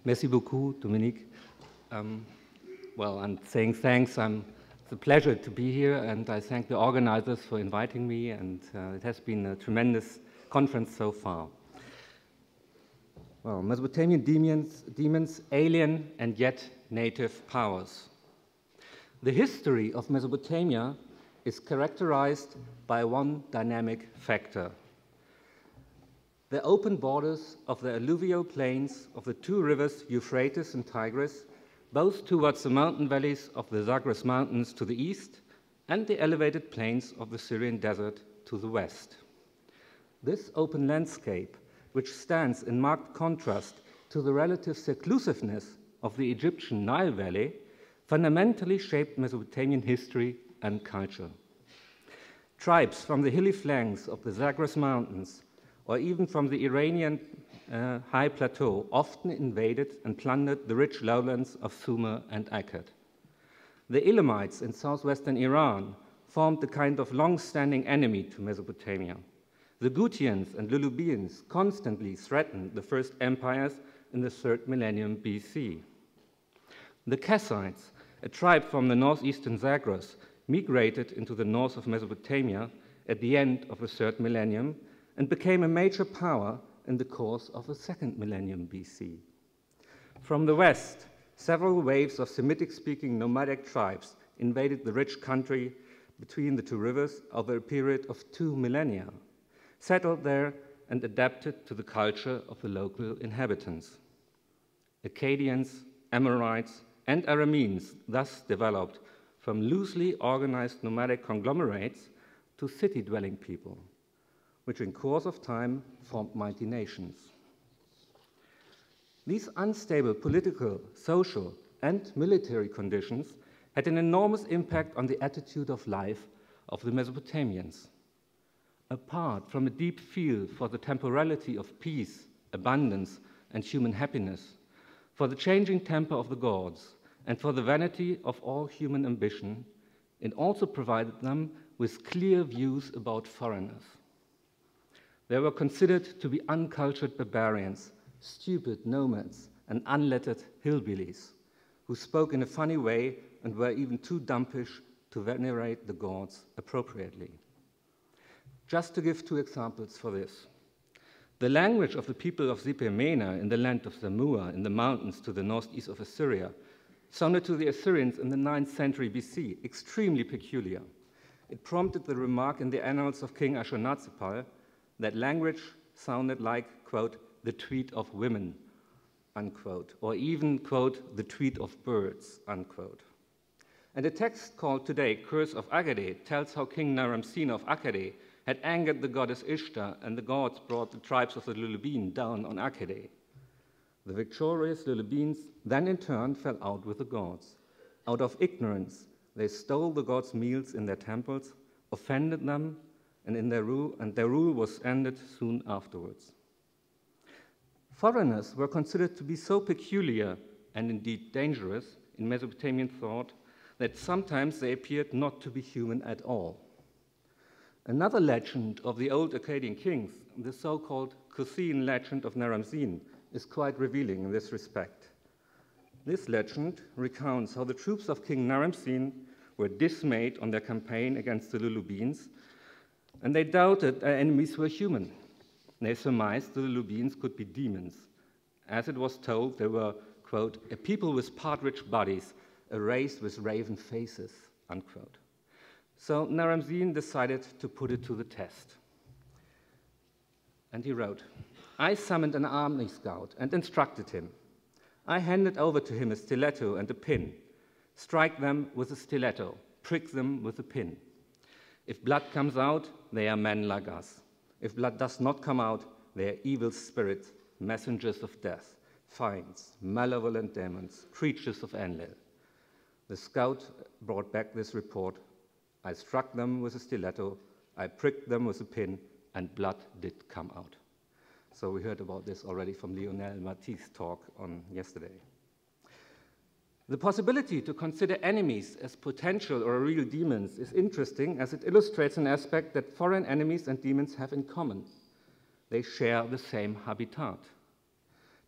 Merci beaucoup, Dominique. Well, I'm saying thanks. It's a pleasure to be here, and I thank the organizers for inviting me, and it has been a tremendous conference so far. Well, Mesopotamian demons, alien and yet native powers. The history of Mesopotamia is characterized by one dynamic factor: the open borders of the alluvial plains of the two rivers Euphrates and Tigris, both towards the mountain valleys of the Zagros Mountains to the east and the elevated plains of the Syrian desert to the west. This open landscape, which stands in marked contrast to the relative seclusiveness of the Egyptian Nile Valley, fundamentally shaped Mesopotamian history and culture. Tribes from the hilly flanks of the Zagros Mountains, or even from the Iranian high plateau, often invaded and plundered the rich lowlands of Sumer and Akkad. The Elamites in southwestern Iran formed a kind of long-standing enemy to Mesopotamia. The Gutians and Lulubians constantly threatened the first empires in the 3rd millennium BC. The Kassites, a tribe from the northeastern Zagros, migrated into the north of Mesopotamia at the end of the 3rd millennium and became a major power in the course of the 2nd millennium BC. From the west, several waves of Semitic-speaking nomadic tribes invaded the rich country between the two rivers over a period of 2 millennia, settled there and adapted to the culture of the local inhabitants. Akkadians, Amorites, and Arameans thus developed from loosely organized nomadic conglomerates to city-dwelling people, which in course of time formed mighty nations. These unstable political, social, and military conditions had an enormous impact on the attitude of life of the Mesopotamians. Apart from a deep feel for the temporality of peace, abundance, and human happiness, for the changing temper of the gods, and for the vanity of all human ambition, it also provided them with clear views about foreigners. They were considered to be uncultured barbarians, stupid nomads, and unlettered hillbillies, who spoke in a funny way and were even too dumpish to venerate the gods appropriately. Just to give 2 examples for this. The language of the people of Zipemena in the land of Zamua in the mountains to the northeast of Assyria sounded to the Assyrians in the 9th century BC extremely peculiar. It prompted the remark in the annals of King Ashurnasirpal that language sounded like, quote, the tweet of women, unquote, or even, quote, the tweet of birds, unquote. And a text called today Curse of Akkad tells how King Naram-Sin of Akkad had angered the goddess Ishtar, and the gods brought the tribes of the Lulubine down on Akkad. The victorious Lulubines then in turn fell out with the gods. Out of ignorance, they stole the gods' meals in their temples, offended them, and their rule was ended soon afterwards. Foreigners were considered to be so peculiar and indeed dangerous in Mesopotamian thought that sometimes they appeared not to be human at all. Another legend of the old Akkadian kings, the so-called Kusin legend of Naram-Sin, is quite revealing in this respect. This legend recounts how the troops of King Naram-Sin were dismayed on their campaign against the Lulubines, and they doubted their enemies were human. They surmised the Lulubines could be demons. As it was told, they were, quote, a people with partridge bodies, a race with raven faces, unquote. So Naram-Sin decided to put it to the test. And he wrote, I summoned an army scout and instructed him. I handed over to him a stiletto and a pin. Strike them with a stiletto, prick them with a pin. If blood comes out, they are men like us. If blood does not come out, they are evil spirits, messengers of death, fiends, malevolent demons, creatures of Enlil. The scout brought back this report. I struck them with a stiletto, I pricked them with a pin, and blood did come out. So we heard about this already from Lionel Marty's talk on yesterday. The possibility to consider enemies as potential or real demons is interesting, as it illustrates an aspect that foreign enemies and demons have in common. They share the same habitat.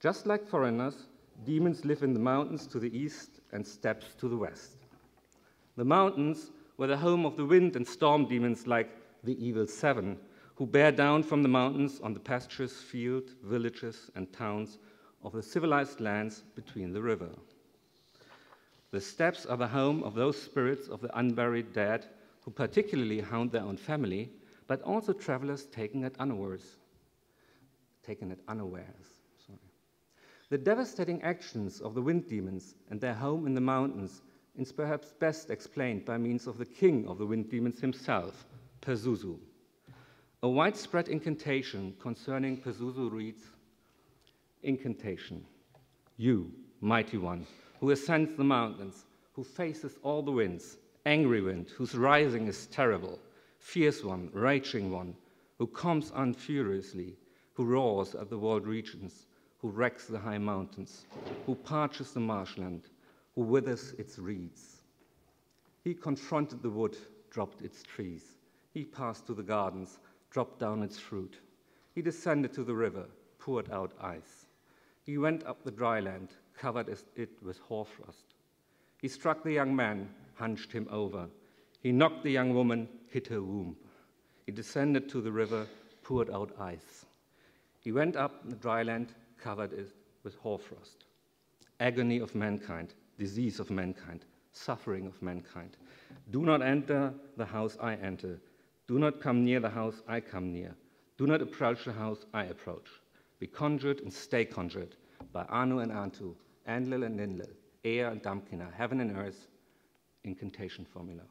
Just like foreigners, Demons live in the mountains to the east and steppes to the west. The mountains were the home of the wind and storm demons like the evil seven, who bear down from the mountains on the pastures, fields, villages, and towns of the civilized lands between the river. The steppes are the home of those spirits of the unburied dead who particularly haunt their own family, but also travelers taken at unawares. The devastating actions of the wind demons and their home in the mountains is perhaps best explained by means of the king of the wind demons himself, Pazuzu. A widespread incantation concerning Pazuzu reads, "Incantation, you, mighty one, who ascends the mountains, who faces all the winds, angry wind, whose rising is terrible, fierce one, raging one, who comes on furiously, who roars at the walled regions, who wrecks the high mountains, who parches the marshland, who withers its reeds. He confronted the wood, dropped its trees. He passed to the gardens, dropped down its fruit. He descended to the river, poured out ice. He went up the dry land, covered it with hoarfrost. He struck the young man, hunched him over. He knocked the young woman, hit her womb. He descended to the river, poured out ice. He went up the dry land, covered it with hoarfrost. Agony of mankind, disease of mankind, suffering of mankind. Do not enter the house I enter. Do not come near the house I come near. Do not approach the house I approach. Be conjured and stay conjured by Anu and Antu, Enlil and Ninlil, Ea and Damkina, heaven and earth, incantation formula.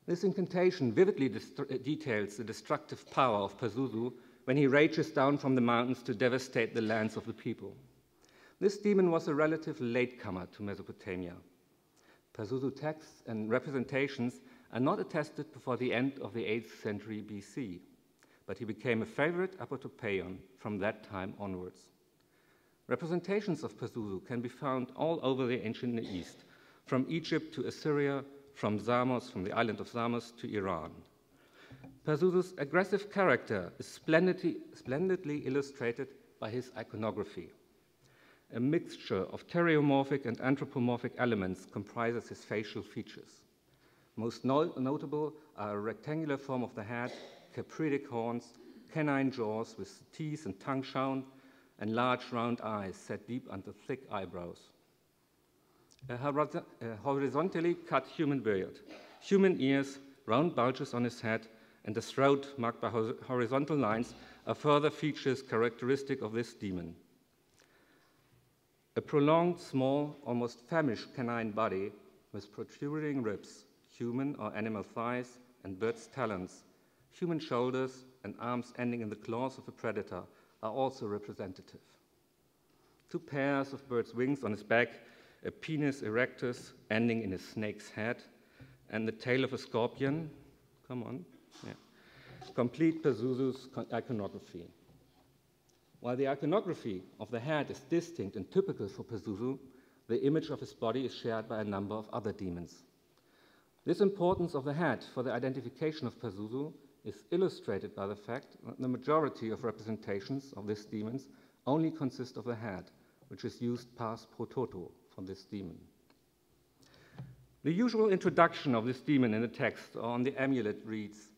This incantation vividly details the destructive power of Pazuzu when he rages down from the mountains to devastate the lands of the people. This demon was a relative latecomer to Mesopotamia. Pazuzu texts and representations are not attested before the end of the 8th century BC, but he became a favorite apotropaion from that time onwards. Representations of Pazuzu can be found all over the ancient Near East, from Egypt to Assyria, from Samos, from the island of Samos to Iran. Pazuzu's aggressive character is splendidly illustrated by his iconography. A mixture of theriomorphic and anthropomorphic elements comprises his facial features. Most notable are a rectangular form of the head, capridic horns, canine jaws with teeth and tongue shown, and large round eyes set deep under thick eyebrows. A horizontally cut human beard, human ears, round bulges on his head, and a throat marked by horizontal lines are further features characteristic of this demon. A prolonged, small, almost famished canine body with protruding ribs, human or animal thighs, and bird's talons, human shoulders, and arms ending in the claws of a predator are also representative. 2 pairs of bird's wings on his back, a penis erectus ending in a snake's head, and the tail of a scorpion, complete Pazuzu's iconography. While the iconography of the head is distinct and typical for Pazuzu, the image of his body is shared by a number of other demons. This importance of the head for the identification of Pazuzu is illustrated by the fact that the majority of representations of these demons only consist of the head, which is used pars pro toto for this demon. The usual introduction of this demon in the text or on the amulet reads,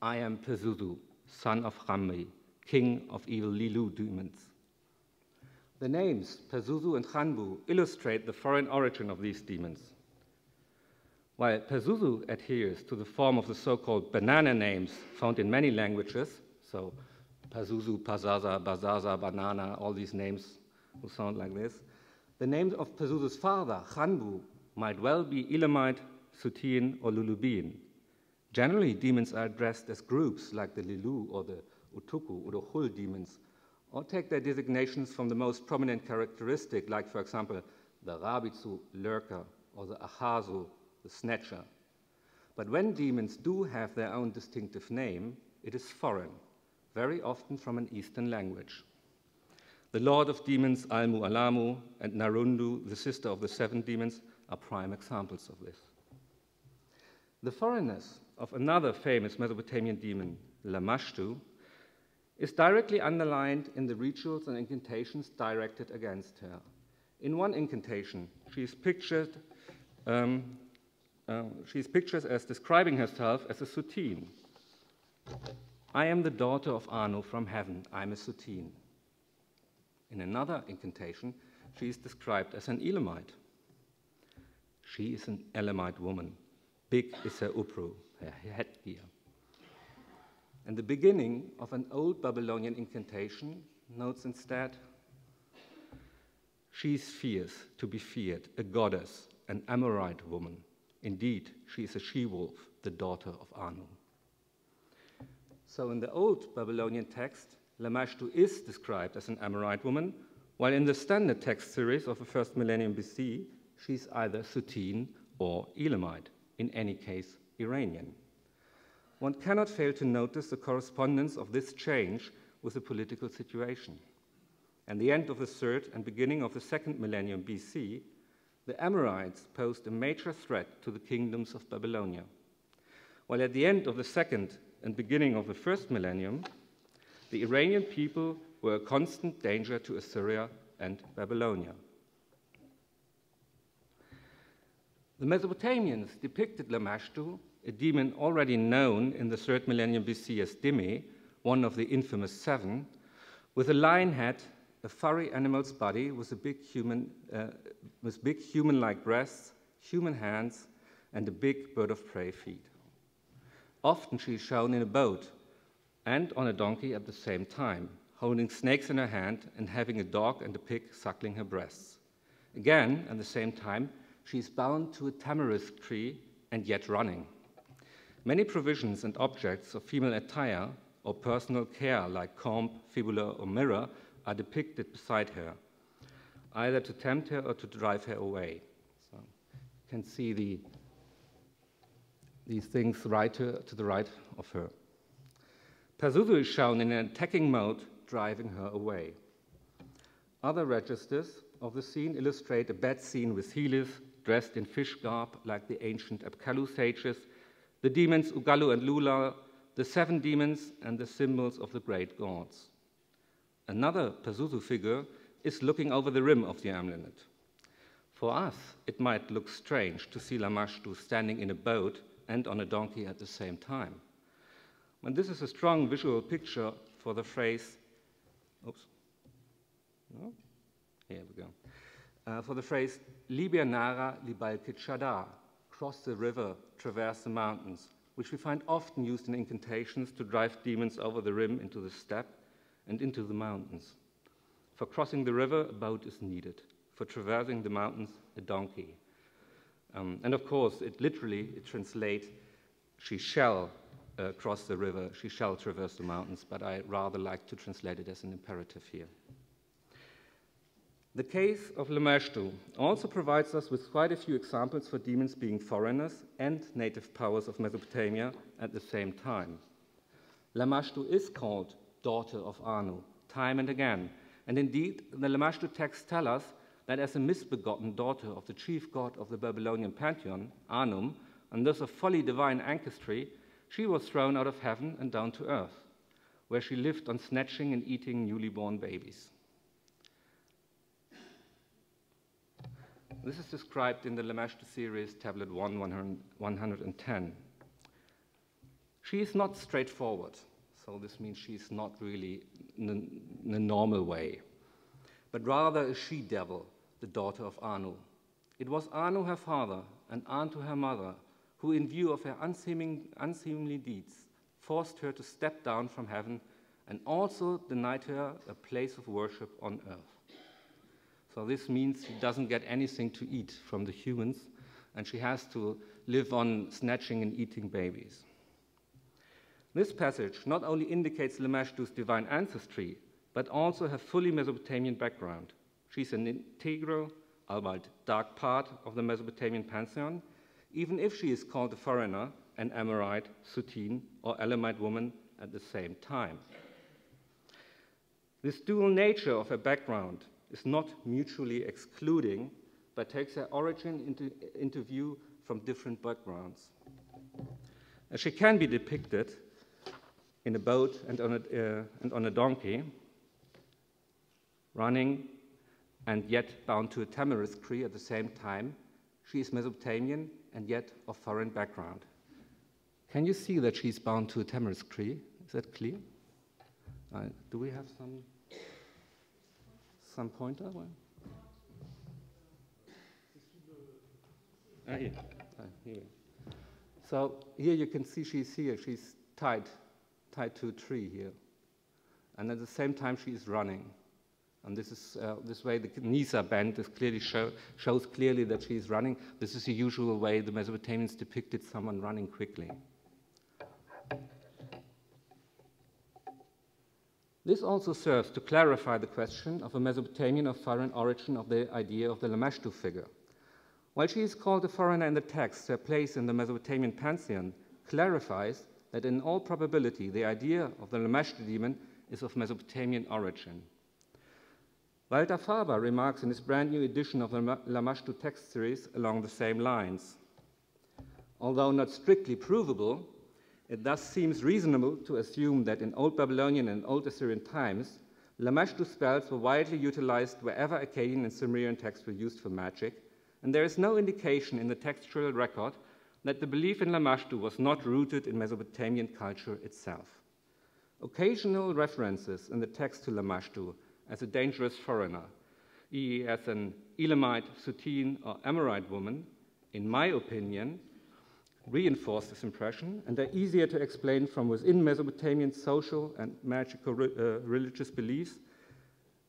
"I am Pazuzu, son of Rammi, king of evil Lilu demons." The names Pazuzu and Khanbu illustrate the foreign origin of these demons. While Pazuzu adheres to the form of the so-called banana names found in many languages, so Pazuzu, Pazaza, Bazaza, Banana, all these names will sound like this, the name of Pazuzu's father, Khanbu, might well be Elamite, Sutian, or Lulubian. Generally, demons are addressed as groups like the Lilu or the Utuku or the Hul demons, or take their designations from the most prominent characteristic, like, for example, the Rabitsu, lurker, or the Ahazu, the snatcher. But when demons do have their own distinctive name, it is foreign, very often from an Eastern language. The Lord of Demons, Almu Alamu, and Narundu, the sister of the 7 demons, are prime examples of this. The foreignness of another famous Mesopotamian demon, Lamashtu, is directly underlined in the rituals and incantations directed against her. In one incantation, she is pictured as describing herself as a Soutine. I am the daughter of Anu from heaven. I am a Soutine. In another incantation, she is described as an Elamite. She is an Elamite woman. Big is her upru, her headgear. And the beginning of an old Babylonian incantation notes instead, she is fierce, to be feared, a goddess, an Amorite woman. Indeed, she is a she-wolf, the daughter of Anu. So in the old Babylonian text, Lamashtu is described as an Amorite woman, while in the standard text series of the first millennium BC, she's either Soutine or Elamite, in any case, Iranian. One cannot fail to notice the correspondence of this change with the political situation. At the end of the third and beginning of the second millennium BC, the Amorites posed a major threat to the kingdoms of Babylonia, while at the end of the second and beginning of the first millennium, the Iranian people were a constant danger to Assyria and Babylonia. The Mesopotamians depicted Lamashtu, a demon already known in the third millennium BC as Dime, one of the infamous seven, with a lion head, a furry animal's body with big human-like breasts, human hands, and a big bird of prey feet. Often she is shown in a boat and on a donkey at the same time, holding snakes in her hand and having a dog and a pig suckling her breasts. Again, at the same time, she is bound to a tamarisk tree and yet running. Many provisions and objects of female attire or personal care like comb, fibula, or mirror are depicted beside her, either to tempt her or to drive her away. So you can see these things to the right of her. Pazuzu is shown in an attacking mode, driving her away. Other registers of the scene illustrate a bad scene with Helis, dressed in fish garb like the ancient Apkallu sages, the demons Ugalu and Lula, the seven demons, and the symbols of the great gods. Another Pazuzu figure is looking over the rim of the amulet. For us, it might look strange to see Lamashtu standing in a boat and on a donkey at the same time. And this is a strong visual picture for the phrase, here we go. For the phrase, Libya Nara Libal Kitshada, cross the river, traverse the mountains, which we find often used in incantations to drive demons over the rim into the steppe and into the mountains. For crossing the river, a boat is needed. For traversing the mountains, a donkey. And of course, it translates, she shall cross the river, she shall traverse the mountains, but I rather like to translate it as an imperative here. The case of Lamashtu also provides us with quite a few examples for demons being foreigners and native powers of Mesopotamia at the same time. Lamashtu is called daughter of Anu time and again, and indeed the Lamashtu texts tell us that as a misbegotten daughter of the chief god of the Babylonian pantheon, Anum, and thus of fully divine ancestry, she was thrown out of heaven and down to earth, where she lived on snatching and eating newly born babies. This is described in the Lamashtu series, tablet 110. She is not straightforward, so this means she is not really in a normal way, but rather a she-devil, the daughter of Anu. It was Anu, her father, and Antu, her mother, who, in view of her unseemly deeds, forced her to step down from heaven and also denied her a place of worship on earth. So this means she doesn't get anything to eat from the humans, and she has to live on snatching and eating babies. This passage not only indicates Lamashtu's divine ancestry, but also her fully Mesopotamian background. She's an integral, albeit dark part of the Mesopotamian pantheon, even if she is called a foreigner, an Amorite, Soutine, or Elamite woman at the same time. This dual nature of her background is not mutually excluding, but takes her origin into view from different backgrounds. She can be depicted in a boat and on a donkey, running and yet bound to a tamarisk tree at the same time. She is Mesopotamian and yet of foreign background. Can you see that she's bound to a tamarisk tree? Is that clear? Do we have some pointer? Here. Here. So here you can see she's here. She's tied to a tree here. And at the same time she is running. And this way the knees are bent. This clearly shows clearly that she is running. This is the usual way the Mesopotamians depicted someone running quickly. This also serves to clarify the question of a Mesopotamian of foreign origin of the idea of the Lamashtu figure. While she is called a foreigner in the text, her place in the Mesopotamian pantheon clarifies that in all probability the idea of the Lamashtu demon is of Mesopotamian origin. Walter Faber remarks in his brand new edition of the Lamashtu text series along the same lines. Although not strictly provable, it thus seems reasonable to assume that in Old Babylonian and Old Assyrian times, Lamashtu spells were widely utilized wherever Akkadian and Sumerian texts were used for magic, and there is no indication in the textual record that the belief in Lamashtu was not rooted in Mesopotamian culture itself. Occasional references in the text to Lamashtu as a dangerous foreigner, i.e. as an Elamite, Suttene, or Amorite woman, in my opinion, reinforce this impression, and are easier to explain from within Mesopotamian social and magical religious beliefs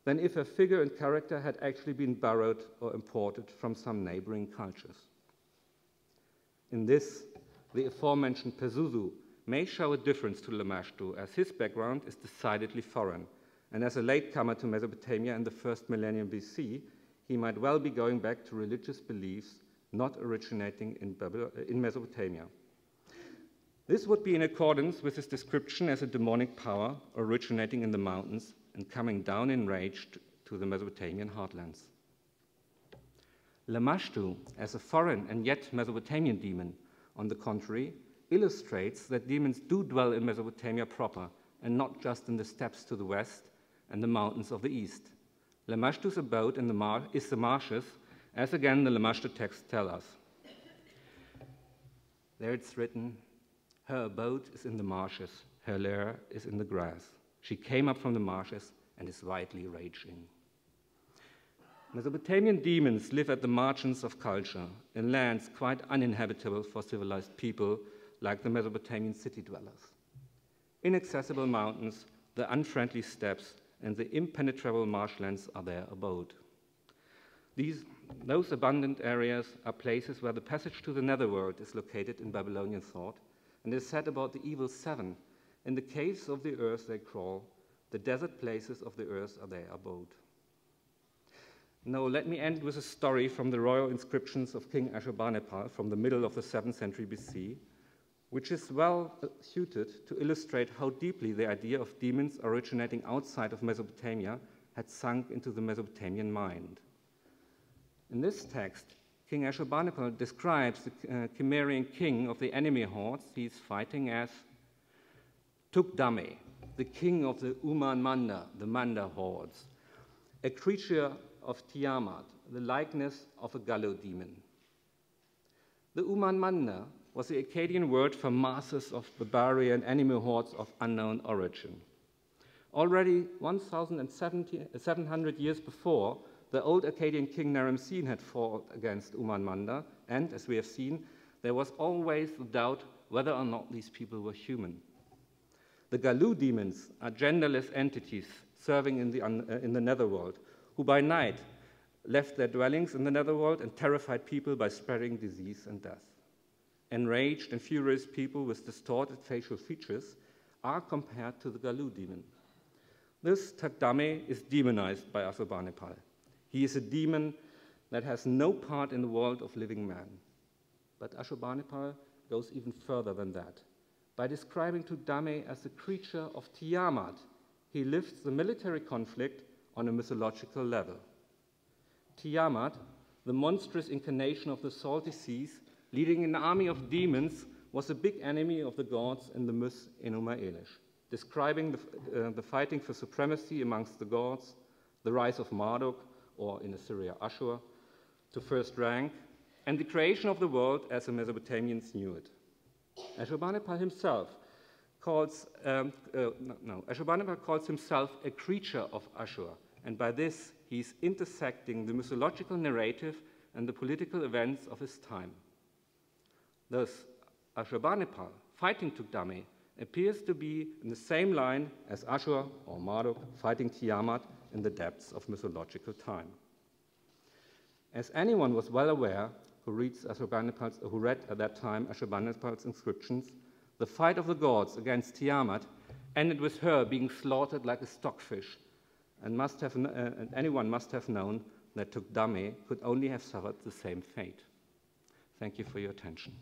than if a figure and character had actually been borrowed or imported from some neighboring cultures. In this, the aforementioned Pazuzu may show a difference to Lamashtu, as his background is decidedly foreign, and as a latecomer to Mesopotamia in the first millennium BC, he might well be going back to religious beliefs not originating in Mesopotamia. This would be in accordance with his description as a demonic power originating in the mountains and coming down in rage to the Mesopotamian heartlands. Lamashtu, as a foreign and yet Mesopotamian demon, on the contrary, illustrates that demons do dwell in Mesopotamia proper and not just in the steppes to the west and the mountains of the east. Lamashtu's abode is the marshes, as again the Lamashtu texts tell us. There it's written, her abode is in the marshes, her lair is in the grass. She came up from the marshes and is widely raging. Mesopotamian demons live at the margins of culture, in lands quite uninhabitable for civilized people, like the Mesopotamian city dwellers. Inaccessible mountains, the unfriendly steppes, and the impenetrable marshlands are their abode. Those abundant areas are places where the passage to the netherworld is located in Babylonian thought, and is said about the evil seven. In the caves of the earth they crawl, the desert places of the earth are their abode. Now let me end with a story from the royal inscriptions of King Ashurbanipal from the middle of the 7th century BC, which is well suited to illustrate how deeply the idea of demons originating outside of Mesopotamia had sunk into the Mesopotamian mind. In this text, King Ashurbanipal describes the Cimmerian king of the enemy hordes he is fighting as Tukdame, the king of the Uman Manda, the Manda hordes, a creature of Tiamat, the likeness of a gallows demon. The Uman Manda was the Akkadian word for masses of barbarian enemy hordes of unknown origin. Already 1,700 years before, the old Akkadian king Naram-Sin had fought against Uman Manda, and as we have seen, there was always the doubt whether or not these people were human. The Galu demons are genderless entities serving in the netherworld, who by night left their dwellings in the netherworld and terrified people by spreading disease and death. Enraged and furious people with distorted facial features are compared to the Galu demon. This Tukdame is demonized by Ashurbanipal. He is a demon that has no part in the world of living man. But Ashurbanipal goes even further than that. By describing Tukdame as a creature of Tiamat, he lifts the military conflict on a mythological level. Tiamat, the monstrous incarnation of the salty seas, leading an army of demons, was a big enemy of the gods in the myth Enuma Elish. describing the fighting for supremacy amongst the gods, the rise of Marduk, or in Assyria Ashur, to first rank, and the creation of the world as the Mesopotamians knew it. Ashurbanipal himself calls himself a creature of Ashur, and by this he's intersecting the mythological narrative and the political events of his time. Thus, Ashurbanipal, fighting Tugdame, appears to be in the same line as Ashur or Marduk fighting Tiamat in the depths of mythological time. As anyone was well aware who read at that time Ashurbanipal's inscriptions, the fight of the gods against Tiamat ended with her being slaughtered like a stockfish, and anyone must have known that Tugdame could only have suffered the same fate. Thank you for your attention.